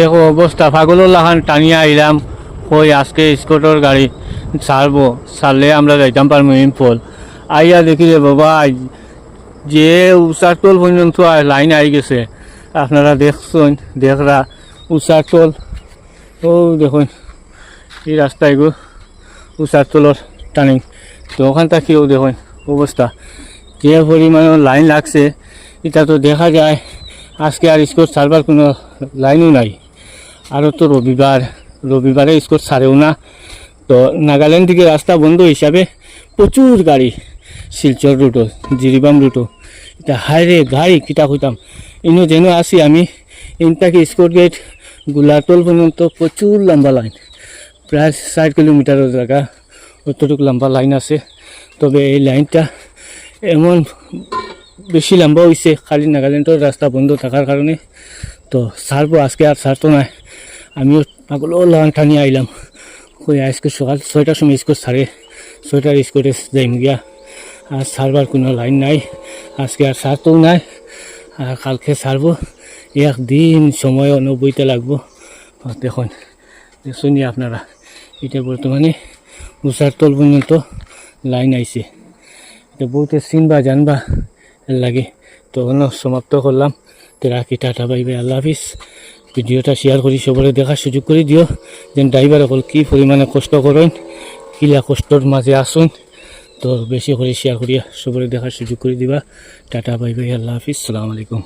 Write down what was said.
দেখো অবস্থা পাগলের লাখান টানিয়া আইলাম কই আজকে স্কোটর গাড়ি ছাড়বো, ছাড়লে আমরা যাইতাম পারবো ইম্ফল। আইয়া দেখি রে বাবা যে উষার টোল পর্যন্ত লাইন আই গেছে। আপনারা দেখছেন, দেখরা উষার টোল, ও দেখুন এই রাস্তায় গো উষার টোলর টানিং। তো ওখান থেকেও দেখুন অবস্থা যে পরিমাণের লাইন লাগছে, এটা তো দেখা যায় আজকে আর স্কোট ছাড়বার কোনো লাইনও নাই। আরও তো রবিবারে স্কোট ছাড়েও না। তো নাগাল্যান্ড দিকে রাস্তা বন্ধ হিসাবে প্রচুর গাড়ি শিলচর রুটও, জিরিবাম রুটও, এটা হাইরে গাড়ি কিতা হইতাম ইনো যেন আসি আমি ইনটাকে স্কোট গেট গুলাটোল পর্যন্ত প্রচুর লম্বা লাইন, প্রায় 60 কিলোমিটারের জায়গা অতটুকু লম্বা লাইন আছে। তবে এই লাইনটা এমন বেশি লম্বা হয়েছে খালি নাগাল্যান্ডের রাস্তা বন্ধ থাকার কারণে। তো ছাড়বো আজকে, আর ছাড়তো না। আমিও পাগলও লাগান টানিয়ে আইলাম ওই আজকে সকাল 6টার সময় স্কোট ছাড়ে, 6টার স্কোটে যাইম গিয়া। আর ছাড়বার কোনো লাইন নাই আজকে, আর ছাড়তেও নাই। আর কালকে ছাড়বো, একদিন সময় বইতে লাগবো। দেখুন শুনি আপনারা, এটা বর্তমানে উষার তল পর্যন্ত লাইন আইছে। এটা বহুতে চিনবা জানবা লাগে। তো সমাপ্ত করলাম। তো রাখি, টাটা, বাই বাই, আল্লাহ হাফিজ। ভিডিওটা শেয়ার করি সবরে দেখার সুযোগ করে দিও, যেন ড্রাইভার অকল কী পরিমাণে কষ্ট করেন, কিলা কষ্টর মাঝে আসুন। তো বেশি করে শেয়ার করিয়া সবরে দেখার সুযোগ করে দিবা। টাটা, বাই বাই, আল্লাহ হাফিজ, সালাম আলাইকুম।